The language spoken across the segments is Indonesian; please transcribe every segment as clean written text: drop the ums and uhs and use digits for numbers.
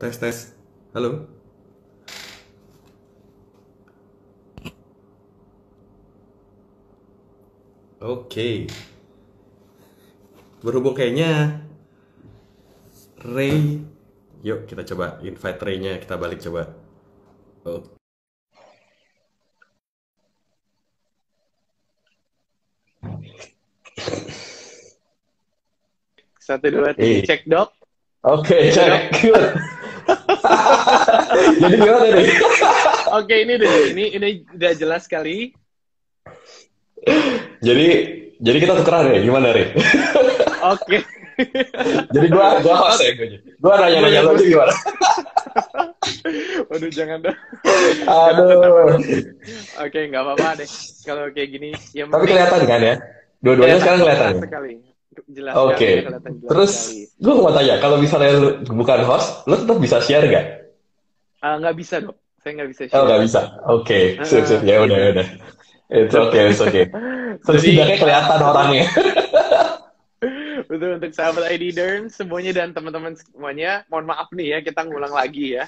Tes tes. Halo. Oke. Berhubung kayaknya Ray, yuk kita coba invite Ray-nya kita balik coba. Oh, 1, 2, 3 eh. cek dok. Oke, Iya dok. cek. Good. Jadi gimana nih? Oke, ini udah jelas sekali. Jadi jadi kita tukeran ya, gimana Ray? Oke. Jadi gua host ya gue. Gua nanya-nanya Boleh lo aja boleh. gimana? Waduh jangan dong. Jangan Aduh. takut. Oke, nggak apa-apa deh. Kalau kayak gini, yang Tapi penting kelihatan kan ya? Dua-duanya sekarang kelihatan jelas ya? sekali. Jelas sekali, Oke. ini kelihatan jelas Terus sekali. gue mau tanya, kalau misalnya lu bukan host, lu tetap bisa share nggak? Nggak bisa dok, saya nggak bisa Oh, nggak share. bisa. Oke, sip, sip. Ya udah, Gitu. ya udah. It's okay, it's okay. Jadi Setidaknya kelihatan orangnya. untuk sahabat ID Derm semuanya dan teman-teman semuanya, mohon maaf nih ya, kita ngulang lagi ya.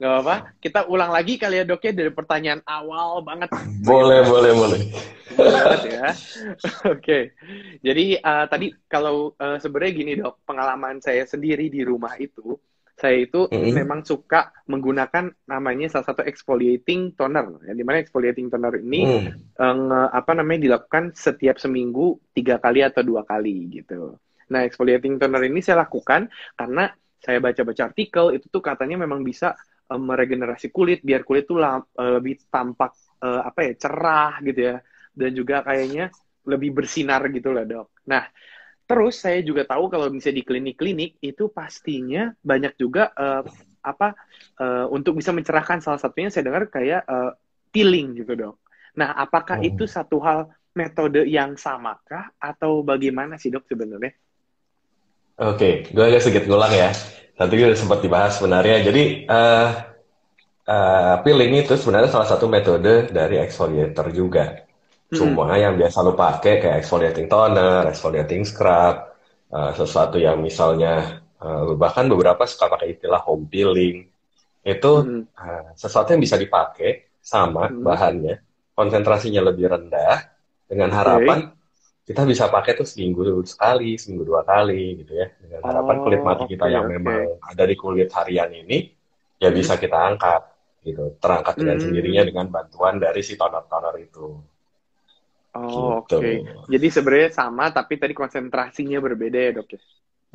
Nggak apa-apa, kita ulang lagi kali ya dok ya, dari pertanyaan awal banget Boleh, bagaimana. boleh, boleh. Boleh banget ya. Oke, jadi tadi kalau sebenarnya gini dok, pengalaman saya sendiri di rumah itu, saya itu Mm-mm. memang suka menggunakan namanya salah satu exfoliating toner, ya, dimana exfoliating toner ini Mm. apa namanya dilakukan setiap seminggu 3 kali atau 2 kali gitu. Nah, exfoliating toner ini saya lakukan karena saya baca-baca artikel itu tuh katanya memang bisa meregenerasi kulit biar kulit tuh lebih tampak apa ya, cerah gitu ya, dan juga kayaknya lebih bersinar gitu lah dok. Nah, terus saya juga tahu kalau misalnya di klinik-klinik itu pastinya banyak juga apa untuk bisa mencerahkan, salah satunya saya dengar kayak peeling gitu dok. Nah, apakah itu Mm. satu hal metode yang samakah atau bagaimana sih dok sebenarnya? Oke, gue agak sedikit ngulang ya. Nanti udah sempat dibahas sebenarnya. Jadi, peeling itu sebenarnya salah satu metode dari exfoliator juga. Mm-mm. Cuma yang biasa lo pakai kayak exfoliating toner, exfoliating scrub, sesuatu yang misalnya, bahkan beberapa suka pakai istilah home peeling. Itu Mm-mm. sesuatu yang bisa dipakai sama Mm-mm. bahannya, konsentrasinya lebih rendah, dengan Oke. harapan kita bisa pakai tuh seminggu sekali, seminggu 2 kali gitu ya. Dengan harapan kulit Oh, mati kita oke, yang oke. memang ada di kulit harian ini ya Mm-mm. bisa kita angkat gitu. Terangkat dengan sendirinya Mm. dengan bantuan dari si toner-toner itu. Oh, Gitu. oke. Jadi sebenarnya sama, tapi tadi konsentrasinya berbeda ya, Dok ya?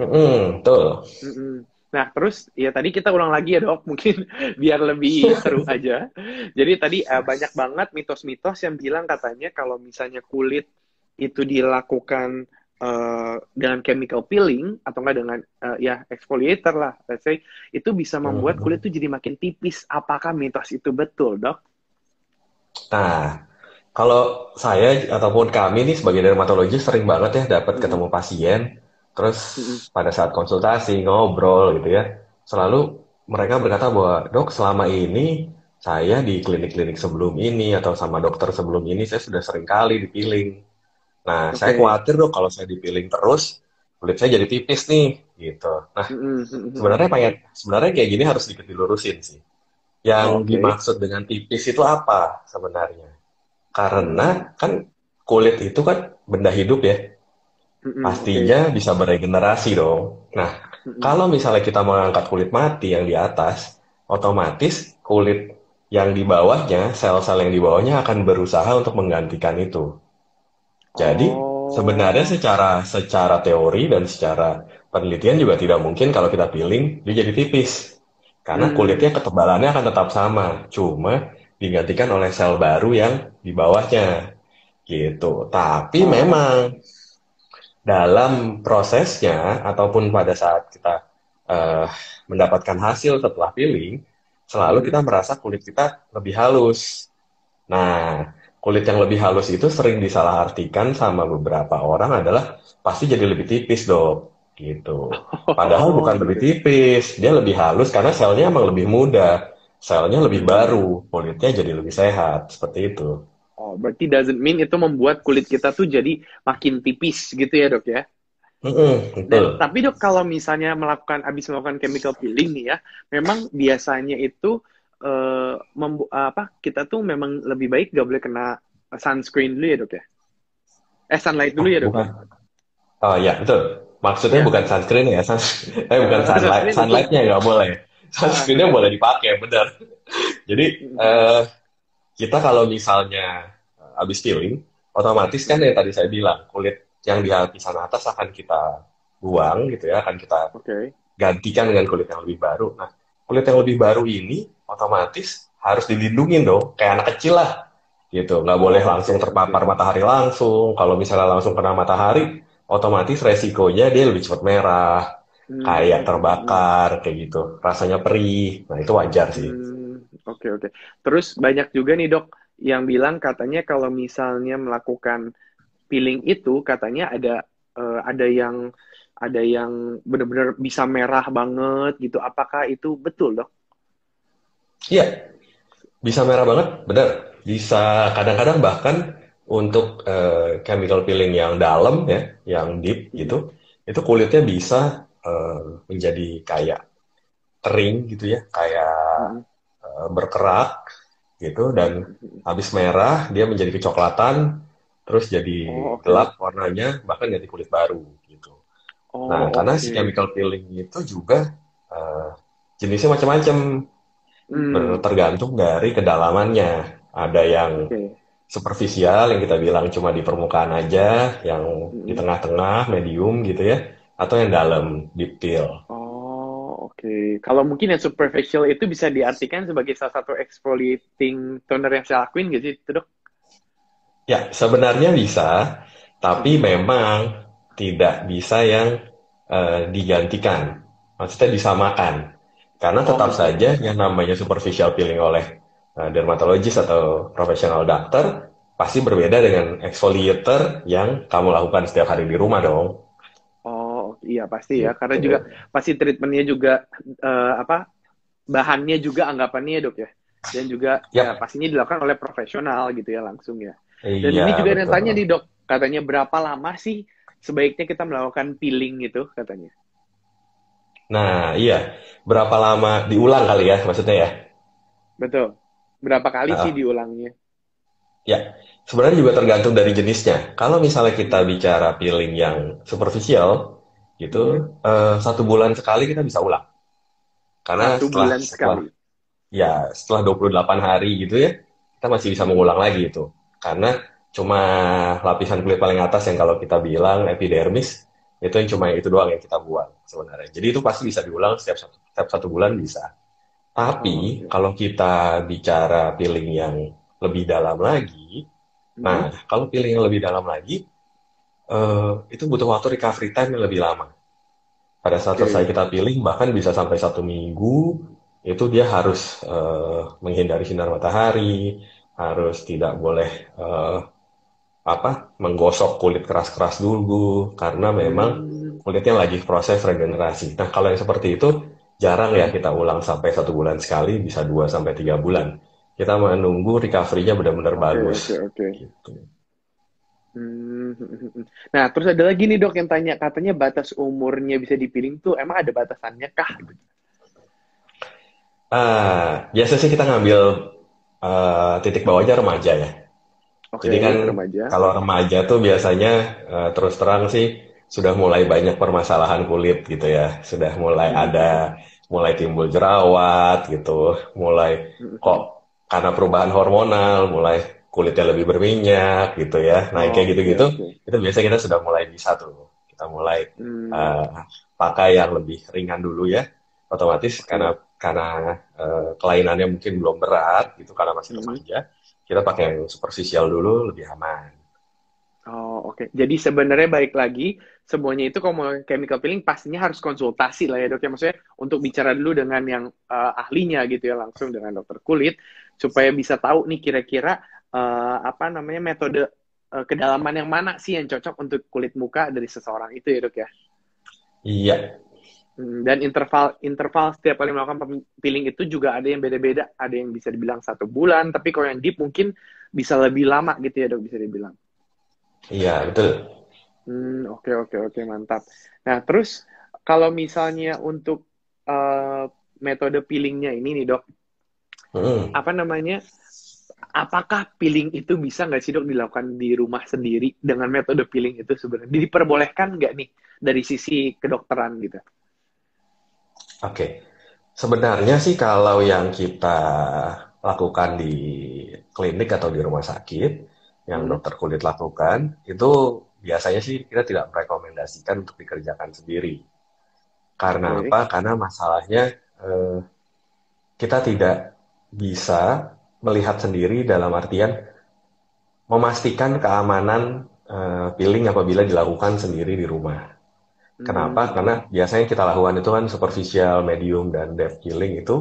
Mm-mm, betul. Mm-mm. Nah, terus ya tadi kita ulang lagi ya, Dok, mungkin biar lebih seru aja. Jadi tadi banyak banget mitos-mitos yang bilang katanya kalau misalnya kulit itu dilakukan dengan chemical peeling atau enggak dengan ya exfoliator lah, let's say, itu bisa membuat kulit Mhm. itu jadi makin tipis. Apakah mitos itu betul, Dok? Nah, kalau saya ataupun kami nih sebagai dermatologis sering banget ya dapat Mm-mm. ketemu pasien, terus Mm-mm. pada saat konsultasi ngobrol gitu ya, selalu mereka berkata bahwa dok selama ini saya di klinik-klinik sebelum ini atau sama dokter sebelum ini saya sudah sering kali dipiling. Nah, saya Oke. khawatir dok kalau saya dipiling terus kulit saya jadi tipis nih gitu. Nah, Mm-mm. Mm-mm. sebenarnya kayak gini harus sedikit dilurusin sih. Yang Oh, oke. dimaksud dengan tipis itu apa sebenarnya? Karena kan kulit itu kan benda hidup ya, Mm-mm. Oke. pastinya bisa beregenerasi dong. Nah, Mm-mm. kalau misalnya kita mengangkat kulit mati yang di atas, otomatis kulit yang di bawahnya, sel-sel yang di bawahnya akan berusaha untuk menggantikan itu. Jadi sebenarnya Oh. secara teori dan secara penelitian juga tidak mungkin kalau kita peeling dia jadi tipis. Karena kulitnya Hmm. ketebalannya akan tetap sama, cuma digantikan oleh sel baru yang di bawahnya gitu. Tapi Oh. memang dalam prosesnya ataupun pada saat kita eh, mendapatkan hasil setelah peeling, selalu Mm-mm. kita merasa kulit kita lebih halus. Nah, kulit yang lebih halus itu sering disalahartikan sama beberapa orang adalah pasti jadi lebih tipis, Dok. Gitu. Padahal Oh, bukan lebih gitu. tipis, dia lebih halus karena selnya emang lebih muda, selnya lebih Mm-mm. baru, kulitnya jadi lebih sehat, seperti itu. Oh, berarti doesn't mean itu membuat kulit kita tuh jadi makin tipis gitu ya, Dok ya? Betul. Dan tapi dok, kalau misalnya habis melakukan chemical peeling nih ya, memang biasanya itu kita tuh memang lebih baik gak boleh kena sunscreen dulu ya dok ya? Sunlight dulu Oh, ya dok bukan. ya? Oh ya, betul. Maksudnya Ya, bukan sunscreen ya, bukan sunlight. sunscreen itu. Sunlightnya nggak boleh. Sunscreennya boleh dipakai, benar. Jadi eh, kita kalau misalnya habis peeling, otomatis kan yang tadi saya bilang, kulit yang di lapisan atas akan kita buang gitu ya, akan kita Oke. gantikan dengan kulit yang lebih baru. Nah, kulit yang lebih baru ini otomatis harus dilindungi dong, kayak anak kecil lah, gitu. Nggak boleh Oh, oke, langsung oke. terpapar matahari langsung. Kalau misalnya langsung kena matahari, otomatis resikonya dia lebih cepat merah, kayak Hmm. terbakar, kayak gitu. Rasanya perih. Nah, itu wajar sih. Oke, oke. Terus banyak juga nih dok yang bilang katanya kalau misalnya melakukan peeling itu katanya ada yang benar-benar bisa merah banget gitu. Apakah itu betul dok? Iya, bisa merah banget, benar. Bisa kadang-kadang bahkan untuk chemical peeling yang dalam ya, yang deep gitu, Mm-mm. itu kulitnya bisa menjadi kayak kering gitu ya, kayak Mm-mm. berkerak gitu dan habis merah dia menjadi kecoklatan, terus jadi Oh, gelap oke. warnanya, bahkan jadi kulit baru gitu. Nah, Oh, karena si oke. chemical peeling itu juga eh, jenisnya macam-macam, tergantung dari kedalamannya. Ada yang Oke. superficial yang kita bilang cuma di permukaan aja, yang di Mm-mm. tengah-tengah, medium gitu ya, atau yang dalam, deep peel. Oh, oke. Kalau mungkin yang superficial itu bisa diartikan sebagai salah satu exfoliating toner yang saya lakuin gitu, itu dok? Ya, sebenarnya bisa, tapi Mm-mm. memang tidak bisa yang digantikan. Maksudnya disamakan. Karena Oh, tetap oke. saja yang namanya superficial peeling oleh dermatologis atau profesional dokter pasti berbeda dengan exfoliator yang kamu lakukan setiap hari di rumah dong. Oh, iya pasti ya. Karena Gitu. juga pasti treatmentnya juga bahannya juga anggapannya ya dok ya. Dan juga ya Yap, pastinya dilakukan oleh profesional gitu ya langsung ya. Dan iya ini juga ada yang betul. tanya nih dok, katanya berapa lama sih sebaiknya kita melakukan peeling itu katanya. Nah, iya. Berapa lama diulang kali ya maksudnya ya? Betul. Berapa kali sih Ah, diulangnya? ya, sebenarnya juga tergantung dari jenisnya. Kalau misalnya kita Mm-mm. bicara peeling yang superficial, gitu, Mm-mm. 1 bulan sekali kita bisa ulang. Karena Satu setelah bulan setelah sekali. ya setelah 28 hari gitu ya, kita masih bisa Mm-mm. mengulang lagi itu. Karena cuma lapisan kulit paling atas yang kalau kita bilang epidermis itu yang cuma itu doang yang kita buang sebenarnya. Jadi itu pasti bisa diulang setiap 1 bulan bisa. Oh, Tapi oke. kalau kita bicara peeling yang lebih dalam lagi, Mm-mm. nah kalau peeling yang lebih dalam lagi, itu butuh waktu recovery time yang lebih lama. Pada saat selesai Oke. kita peeling, bahkan bisa sampai 1 minggu, itu dia harus menghindari sinar matahari, harus tidak boleh menggosok kulit keras-keras dulu, karena memang Hmm. kulitnya lagi proses regenerasi. Nah, kalau yang seperti itu, jarang ya kita ulang sampai 1 bulan sekali, bisa 2 sampai 3 bulan. Kita menunggu recovery-nya benar-benar Oke, bagus. oke, oke. Gitu. Hmm. Nah, terus ada lagi nih dok yang tanya, katanya batas umurnya bisa dipilih tuh emang ada batasannya kah? Biasa sih kita ngambil titik bawahnya remaja ya. Jadi kan Oke, remaja. kalau remaja tuh biasanya terus terang sih sudah mulai banyak permasalahan kulit gitu ya. Sudah mulai Mm-mm. mulai timbul jerawat gitu. Mulai kok Mm-mm. karena perubahan hormonal, mulai kulitnya lebih berminyak gitu ya. Nah yang Oh, kayak oke, gitu-gitu, oke. itu biasanya kita sudah mulai bisa tuh. Kita mulai Hmm, eh, pakai yang lebih ringan dulu ya. Otomatis karena oke. kelainannya mungkin belum berat gitu karena masih Mm-mm. remaja, kita pakai yang superficial dulu lebih aman. Oh, oke. Jadi sebenarnya balik lagi, semuanya itu kalau mau chemical peeling pastinya harus konsultasi lah ya dok ya. Maksudnya untuk bicara dulu dengan yang ahlinya gitu ya, langsung dengan dokter kulit, supaya bisa tahu nih kira-kira apa namanya metode kedalaman yang mana sih yang cocok untuk kulit muka dari seseorang itu ya dok ya. Iya, Dan interval interval setiap kali melakukan peeling itu juga ada yang beda-beda. Ada yang bisa dibilang 1 bulan, tapi kalau yang deep mungkin bisa lebih lama gitu ya dok, bisa dibilang. iya betul. Oke, oke, oke, mantap. Nah, terus kalau misalnya untuk eh, metode peelingnya ini nih, Dok, Hmm. apa namanya? Apakah peeling itu bisa nggak sih, Dok, dilakukan di rumah sendiri dengan metode peeling itu sebenarnya? Diperbolehkan nggak nih dari sisi kedokteran gitu? Oke. Sebenarnya sih kalau yang kita lakukan di klinik atau di rumah sakit, yang Hmm, dokter kulit lakukan, itu biasanya sih kita tidak merekomendasikan untuk dikerjakan sendiri. Karena oke. apa? Karena masalahnya eh, kita tidak bisa melihat sendiri dalam artian memastikan keamanan peeling apabila dilakukan sendiri di rumah. Kenapa? Hmm, Karena biasanya kita lakukan itu kan superficial, medium, dan depth peeling itu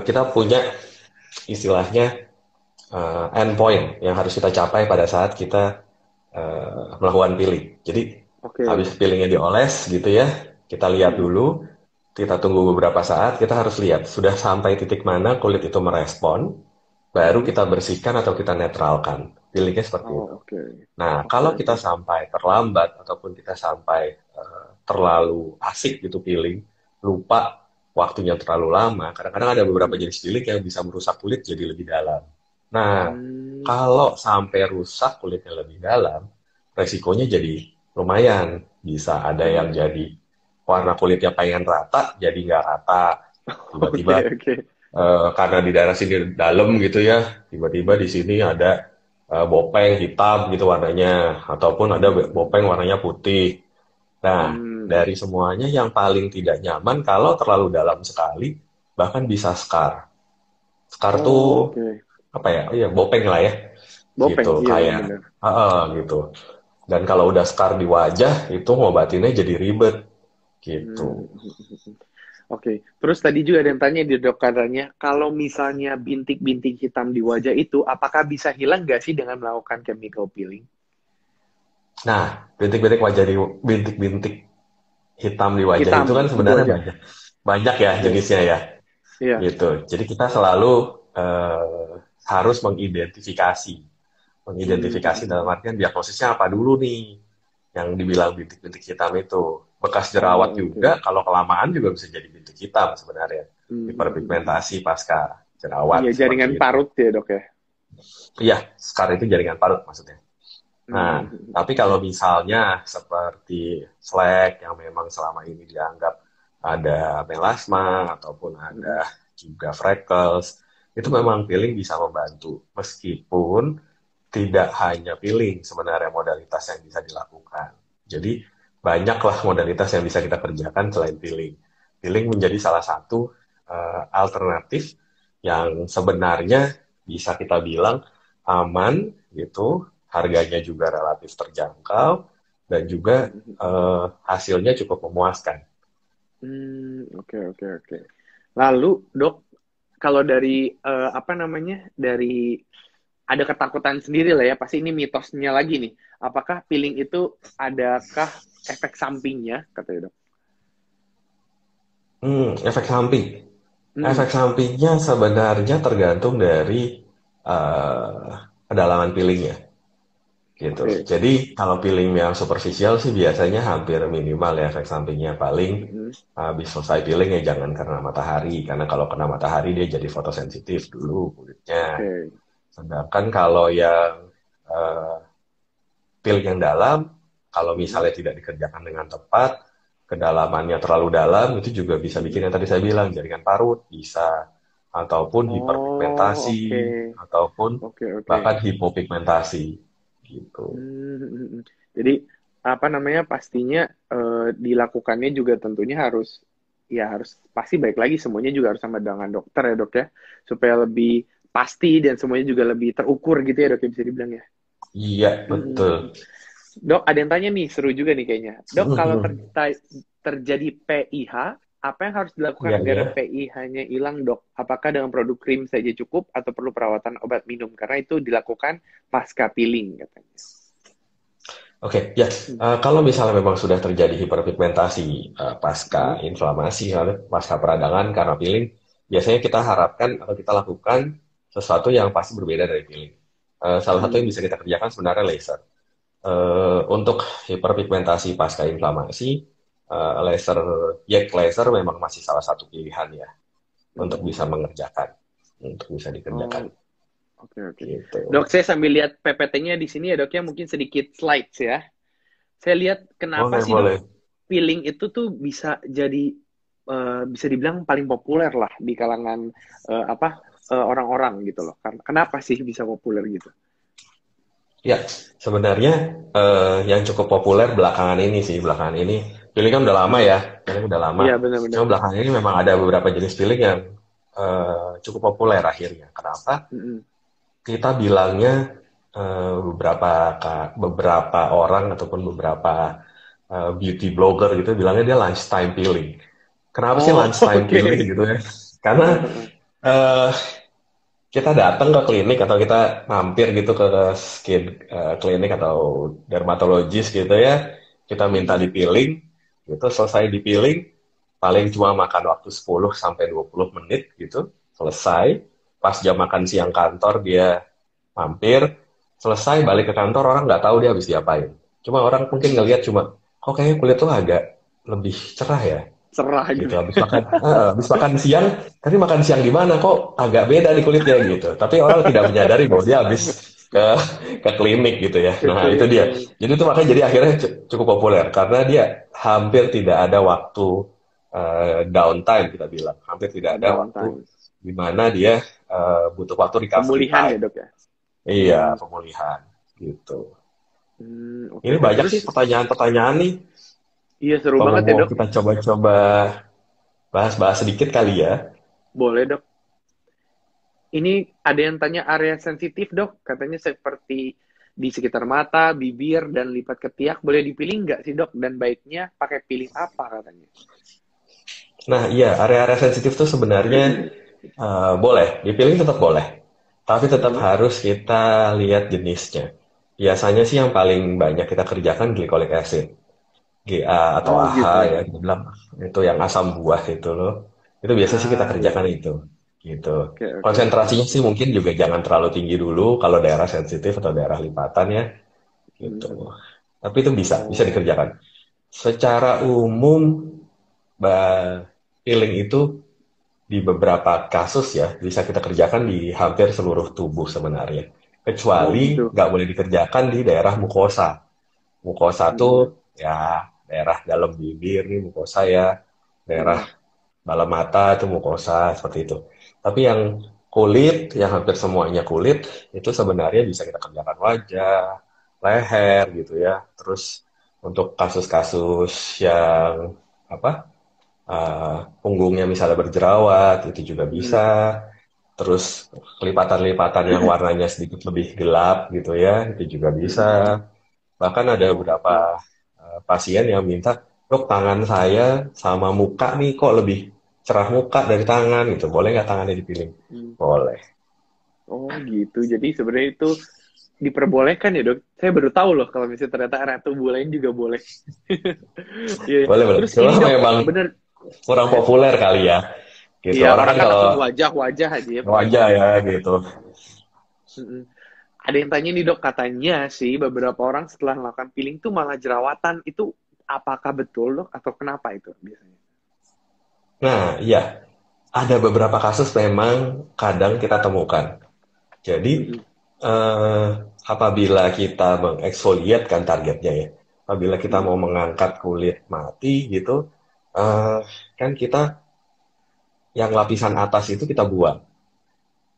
kita punya istilahnya endpoint yang harus kita capai pada saat kita melakukan peeling. Jadi habis oke. peelingnya dioles gitu ya, kita lihat Hmm, dulu, kita tunggu beberapa saat, kita harus lihat sudah sampai titik mana kulit itu merespon, baru hmm. kita bersihkan atau kita netralkan. Peelingnya seperti itu. Oh, oke. Nah, Oke, kalau oke. kita sampai terlambat ataupun kita sampai terlalu asik gitu peeling, lupa waktunya terlalu lama, kadang-kadang ada beberapa Hmm. jenis peeling yang bisa merusak kulit jadi lebih dalam. Nah, Hmm. kalau sampai rusak kulitnya lebih dalam, resikonya jadi lumayan. Bisa ada yang Hmm. jadi warna kulitnya pengen rata, jadi nggak rata. Oke, Tiba-tiba oke. karena di daerah sini dalam gitu ya, tiba-tiba di sini ada bopeng hitam gitu warnanya, ataupun ada Hmm. bopeng warnanya putih. Nah, Hmm. dari semuanya yang paling tidak nyaman kalau terlalu dalam sekali, bahkan bisa scar. Scar Oh, tuh oke. apa ya? Oh iya, bopeng lah ya, Bopeng, gitu. iya Kayak, benar. gitu. Dan kalau udah scar di wajah, itu ngobatinnya jadi ribet, gitu. Hmm. Oke, terus tadi juga ada yang tanya di dok katanya, kalau misalnya bintik-bintik hitam di wajah itu, apakah bisa hilang nggak sih dengan melakukan chemical peeling? Nah, bintik-bintik wajah di bintik-bintik hitam di wajah Hitam itu kan di sebenarnya wajah. banyak, banyak ya Oke, jenisnya ya, iya. gitu. Jadi kita selalu harus mengidentifikasi, mengidentifikasi dalam Hmm. artian diagnosisnya apa dulu nih, yang dibilang bintik-bintik hitam itu. Bekas jerawat Oh, juga, oke. kalau kelamaan juga bisa jadi bintik hitam sebenarnya. Hmm. Hiperpigmentasi pasca Iya, jerawat jaringan seperti itu. parut ya dok ya. Iya, scar itu jaringan parut maksudnya. Nah, Hmm. tapi kalau misalnya seperti flek yang memang selama ini dianggap ada melasma ataupun ada Hmm. juga freckles, itu memang peeling bisa membantu. Meskipun tidak hanya peeling sebenarnya modalitas yang bisa dilakukan. Jadi banyaklah modalitas yang bisa kita kerjakan selain peeling. Peeling menjadi salah satu alternatif yang sebenarnya bisa kita bilang aman gitu, harganya juga relatif terjangkau dan juga hasilnya cukup memuaskan. Oke, oke, oke. Lalu, dok, kalau dari apa namanya, dari ada ketakutan sendiri lah ya, pasti ini mitosnya lagi nih. Apakah peeling itu adakah efek sampingnya, katanya dok? Efek samping. Efek Mm-mm. sampingnya sebenarnya tergantung dari eh, kedalaman peelingnya. Gitu. Oke. Jadi kalau peeling yang superficial sih biasanya hampir minimal ya efek sampingnya. Paling Mm-mm. habis selesai peeling ya jangan kena matahari. Karena kalau kena matahari dia jadi fotosensitif dulu kulitnya. Oke. Sedangkan kalau yang eh, peeling yang dalam, kalau Mm-mm. misalnya tidak dikerjakan dengan tepat, kedalamannya terlalu dalam, itu juga bisa bikin Mm-mm. yang tadi saya bilang, jaringan parut bisa, ataupun Oh, hiperpigmentasi, oke. ataupun Oke, oke. bahkan hipopigmentasi gitu. Hmm. Jadi, apa namanya, pastinya dilakukannya juga tentunya harus, ya harus, pasti baik lagi, semuanya juga harus sama dengan dokter ya dok ya, supaya lebih pasti dan semuanya juga lebih terukur gitu ya dok ya, bisa dibilang ya. Iya, betul. Hmm. Dok, ada yang tanya nih, seru juga nih kayaknya. Dok, kalau terjadi PIH, apa yang harus dilakukan Iya, agar iya. PIH-nya hilang, dok? Apakah dengan produk krim saja cukup atau perlu perawatan obat minum? Karena itu dilakukan pasca peeling, katanya. Oke, ya. Hmm. Kalau misalnya memang sudah terjadi hiperpigmentasi pasca Hmm. inflamasi, lalu pasca peradangan karena peeling, biasanya kita harapkan atau kita lakukan sesuatu yang pasti berbeda dari peeling. Salah satu yang Hmm. bisa kita kerjakan sebenarnya laser. Untuk hiperpigmentasi pasca inflamasi, laser, YAG laser memang masih salah satu pilihan ya untuk Hmm. bisa mengerjakan, untuk bisa Oh, dikerjakan oke, oke. gitu. Dok, saya sambil lihat PPT-nya di sini ya, Dok, ya, mungkin sedikit slides ya. Saya lihat kenapa Boleh, sih, Dok, boleh. peeling itu tuh bisa jadi bisa dibilang paling populer lah di kalangan orang-orang gitu loh. Kenapa sih bisa populer gitu? Ya, sebenarnya yang cukup populer belakangan ini sih, belakangan ini. Pilih kan udah lama Hmm. ya, pilih udah lama. Iya, benar-benar. Cuma belakangan ini memang ada beberapa jenis pilih yang cukup populer akhirnya. Kenapa? Mm-mm. Kita bilangnya beberapa orang ataupun beberapa beauty blogger gitu bilangnya dia lunchtime peeling. Kenapa sih Oh, lunchtime peeling oke. gitu ya? Karena eh, kita datang ke klinik atau kita mampir gitu ke skin klinik atau dermatologis gitu ya, kita minta Mm-mm. dipiling, gitu selesai dipiling, paling cuma makan waktu 10 sampai 20 menit gitu, selesai. Pas jam makan siang kantor dia mampir, selesai balik ke kantor orang nggak tahu dia habis diapain. Cuma orang mungkin ngelihat cuma, kok kayaknya kulit tuh agak lebih cerah ya, Cerah gitu gitu. habis makan siang tapi makan siang di mana kok agak beda di kulitnya gitu tapi orang tidak menyadari bahwa dia habis ke ke klinik gitu ya. Ke Nah itu dia, klinik. jadi itu makanya jadi akhirnya cukup populer karena dia hampir tidak ada waktu downtime, kita bilang hampir tidak ada waktu Downtime. di mana dia butuh waktu recovery Pemulihan ya, time. Dok ya? Iya, Hmm. pemulihan gitu. Oke, Ini oke. banyak Terus, sih pertanyaan-pertanyaan nih, iya seru kalau banget ya, mau Dok. kita coba-coba bahas-bahas sedikit kali ya. Boleh, Dok. Ini ada yang tanya area sensitif, Dok. Katanya seperti di sekitar mata, bibir, dan lipat ketiak. Boleh dipilih nggak sih, Dok? Dan baiknya pakai pilih apa katanya? Nah, iya, area-area sensitif tuh sebenarnya boleh, dipilih tetap boleh. Tapi tetap Mhm. harus kita lihat jenisnya. Biasanya sih yang paling banyak kita kerjakan glycolic acid. GA atau Oh AHA gitu. ya, kita bilang itu yang asam buah itu loh. Itu biasanya sih kita Ah, iya, kerjakan iya. itu. Gitu. Oke, oke, oke, Konsentrasinya oke. sih mungkin juga jangan terlalu tinggi dulu kalau daerah sensitif atau daerah lipatan ya. Gitu. Mhm. Tapi itu bisa Oh, dikerjakan. Secara umum, healing itu di beberapa kasus ya bisa kita kerjakan di hampir seluruh tubuh sebenarnya. oh Kecuali gitu. nggak boleh dikerjakan di daerah mukosa. Mukosa Mhm. tuh ya daerah dalam bibir nih mukosa ya, daerah Mhm. dalam mata itu mukosa seperti itu. Tapi yang kulit, yang hampir semuanya kulit, itu sebenarnya bisa kita kerjakan wajah, leher gitu ya. Terus untuk kasus-kasus yang apa punggungnya misalnya berjerawat itu juga Mhm. bisa. Terus kelipatan-lipatan yang warnanya sedikit lebih gelap gitu ya, itu juga bisa. Mhm. Bahkan ada Oh, beberapa oke. pasien yang minta, dok tangan saya sama muka nih kok lebih cerah muka dari tangan gitu. Boleh nggak tangannya dipilih? Hmm. Boleh. Oh gitu. Jadi sebenarnya itu diperbolehkan ya, Dok. Saya baru tahu loh kalau misalnya ternyata area tubuh lain juga boleh. Iya, iya. Boleh, boleh. Terus Cuma ini, Dok, memang bener. kurang populer kali ya. Gitu. Iya, Orang orang kan kan kalau langsung wajah-wajah aja ya wajah pengennya. ya gitu. Mm-mm. Ada yang tanya nih, Dok, katanya sih beberapa orang setelah melakukan peeling tuh malah jerawatan. Itu apakah betul, Dok, atau kenapa itu biasanya? Nah, iya. Ada beberapa kasus memang kadang kita temukan. Jadi, Mm-mm. eh, apabila kita mengeksfoliatkan targetnya ya, apabila kita Mm-mm. mau mengangkat kulit mati gitu, eh, kan kita yang lapisan atas itu kita buang.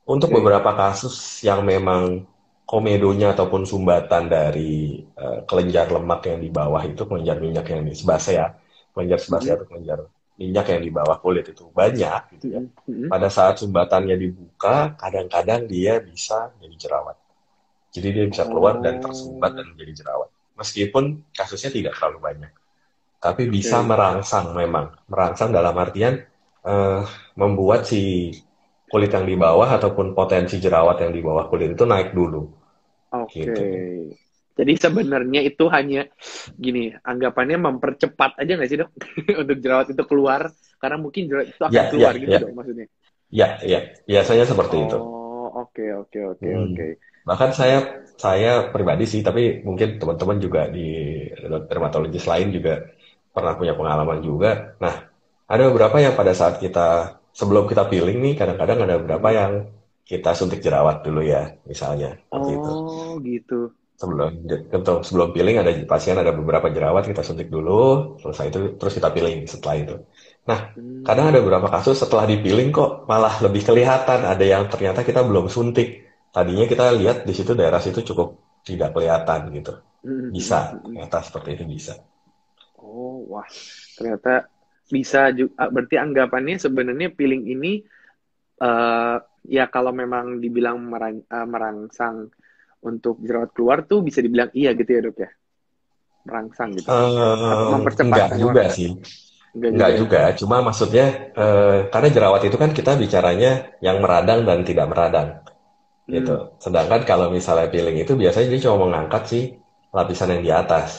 Untuk Oke. beberapa kasus yang memang komedonya ataupun sumbatan dari kelenjar lemak yang di bawah itu, kelenjar minyak yang di sebasea, kelenjar sebasea Mm-mm. atau kelenjar minyak yang di bawah kulit itu banyak gitu ya. Mm-mm. Mm-mm. Pada saat sumbatannya dibuka, kadang-kadang dia bisa jadi jerawat. Jadi dia bisa keluar dan tersumbat Oh, dan menjadi jerawat. Meskipun kasusnya tidak terlalu banyak. Tapi bisa oke. merangsang memang. Merangsang dalam artian eh, membuat si kulit yang di bawah ataupun potensi jerawat yang di bawah kulit itu naik dulu. Oke. Gitu. Jadi sebenarnya itu hanya gini, anggapannya mempercepat aja nggak sih, Dok? Untuk jerawat itu keluar, karena mungkin jerawat itu akan Ya, keluar ya, gitu ya, dong maksudnya. ya, ya. Biasanya seperti itu. Oh, oke, oke, oke, Hmm. oke. Bahkan saya pribadi sih, tapi mungkin teman-teman juga di dermatologis lain juga pernah punya pengalaman juga. Nah, ada beberapa yang pada saat kita sebelum kita peeling nih, kadang-kadang ada beberapa Mm-mm. yang kita suntik jerawat dulu ya, misalnya seperti itu. Oh, gitu. Sebelum peeling ada pasien ada beberapa jerawat kita suntik dulu, selesai itu terus kita peeling setelah itu. Nah, kadang ada Hmm. beberapa kasus setelah di peeling kok malah lebih kelihatan ada yang ternyata kita belum suntik. Tadinya kita lihat di situ daerah situ cukup tidak kelihatan gitu. Bisa, Mm-mm. ternyata seperti itu bisa. Oh, wah. Ternyata bisa juga. Berarti anggapannya sebenarnya peeling ini eh ya kalau memang dibilang merangsang untuk jerawat keluar tuh bisa dibilang iya gitu ya dok ya, merangsang gitu atau mempercepat Enggak juga penyuaran. sih. Enggak Enggak juga ya. juga, cuma maksudnya karena jerawat itu kan kita bicaranya yang meradang dan tidak meradang. Gitu. Hmm. Sedangkan kalau misalnya peeling itu biasanya dia cuma mengangkat si lapisan yang di atas.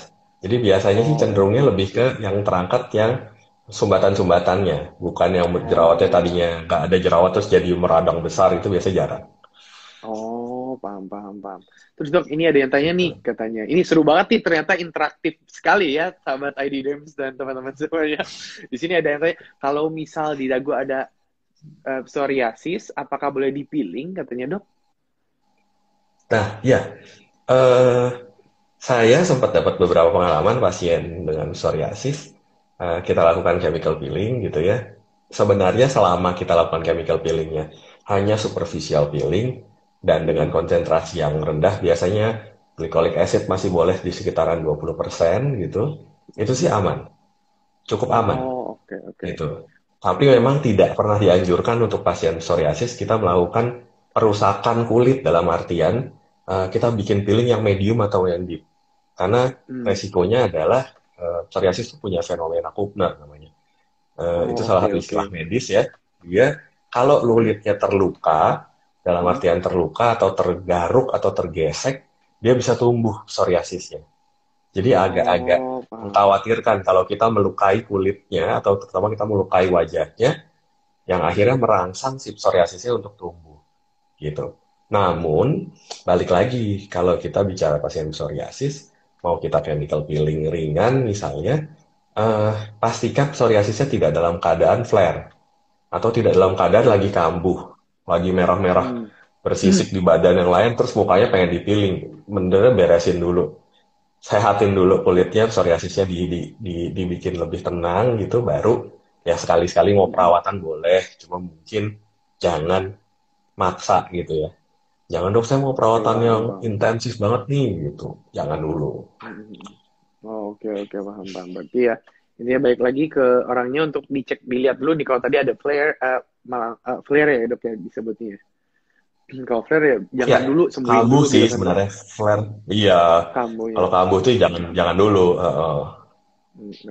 Jadi biasanya sih cenderungnya Oh, lebih ke oke. yang terangkat yang sumbatan-sumbatannya, bukan yang jerawatnya Oh, tadinya nggak ada jerawat terus jadi meradang besar itu biasa jarang. oh, paham, paham, paham. Terus dok, ini ada yang tanya nih, Gitu. katanya. Ini seru banget nih, ternyata interaktif sekali ya, sahabat ID Dems dan teman-teman semuanya. Di sini ada yang tanya, kalau misal di dagu ada psoriasis, apakah boleh dipiling, katanya dok? Nah, ya, eh, saya sempat dapat beberapa pengalaman pasien dengan psoriasis. Kita lakukan chemical peeling gitu ya. Sebenarnya selama kita lakukan chemical peelingnya hanya superficial peeling dan dengan Mm-mm. konsentrasi yang rendah, biasanya glycolic acid masih boleh di sekitaran 20% gitu. Itu sih Mm-mm. aman, cukup aman Oh, oke, oke. gitu. Tapi memang tidak pernah dianjurkan untuk pasien psoriasis kita melakukan perusakan kulit dalam artian kita bikin peeling yang medium atau yang deep. Karena Hmm. resikonya adalah psoriasis itu punya fenomena Koepner namanya. Itu Oh, salah oke, satu oke. istilah medis ya. Dia kalau Mm-mm. kulitnya terluka, dalam Mm-mm. artian terluka atau tergaruk atau tergesek, dia bisa tumbuh psoriasisnya. Jadi agak-agak Oh, paham. mengkhawatirkan kalau kita melukai kulitnya atau terutama kita melukai wajahnya yang akhirnya merangsang si psoriasisnya untuk tumbuh gitu. Namun balik lagi kalau kita bicara pasien psoriasis mau kita chemical peeling ringan misalnya pastikan psoriasisnya tidak dalam keadaan flare atau tidak dalam keadaan lagi kambuh, lagi merah-merah Hmm. bersisik di badan yang lain terus mukanya pengen dipiling, bener beresin dulu, sehatin dulu kulitnya, psoriasisnya dibikin lebih tenang gitu, baru ya sekali-sekali mau Mm-mm. perawatan boleh, cuma mungkin jangan maksa gitu ya. Jangan dok saya mau Oke, perawatan yang paham, paham. intensif banget nih gitu. Jangan dulu. Mm-mm. Oh, oke, oke, paham, paham. Berarti ya, ini ya balik lagi ke orangnya untuk dicek, dilihat dulu nih kalau tadi ada flare, flare ya dok ya disebutnya. Kalau flare ya Ya, jangan dulu, sembuhin kambuh dulu sih gitu kan dok. sebenarnya flare. Iya, Kamu ya. kalau kambuh tuh jangan jangan dulu.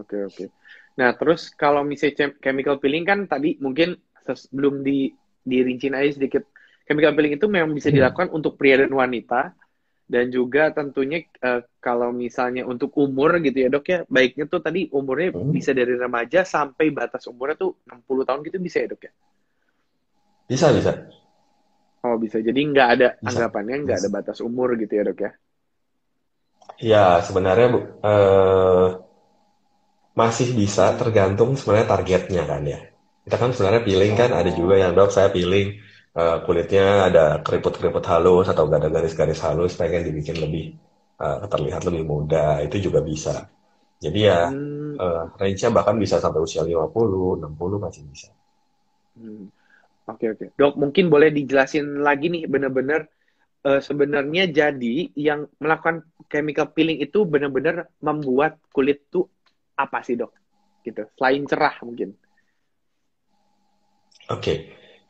Oke, oke. Nah, terus kalau misalnya chemical peeling kan tadi mungkin sebelum dirincin aja sedikit. Chemical peeling itu memang bisa Hmm. dilakukan untuk pria dan wanita dan juga tentunya kalau misalnya untuk umur gitu ya, Dok ya. Baiknya tuh tadi umurnya Hmm. bisa dari remaja sampai batas umurnya tuh 60 tahun gitu bisa ya, Dok ya. Bisa bisa Oh, bisa. Jadi nggak ada bisa. anggapannya nggak ada Bisa. batas umur gitu ya, Dok ya. Ya sebenarnya masih bisa tergantung sebenarnya targetnya kan ya. Kita kan sebenarnya peeling kan ada juga Oh. yang dok saya peeling kulitnya ada keriput-keriput halus atau gak ada garis-garis halus pengen dibikin lebih terlihat lebih muda itu juga bisa. Jadi ya Hmm. range-nya bahkan bisa sampai usia 50, 60 masih bisa. Hmm. Oke, oke. Dok, mungkin boleh dijelasin lagi nih bener-bener sebenarnya jadi yang melakukan chemical peeling itu benar-benar membuat kulit tuh apa sih dok? Gitu. Selain cerah mungkin. Oke,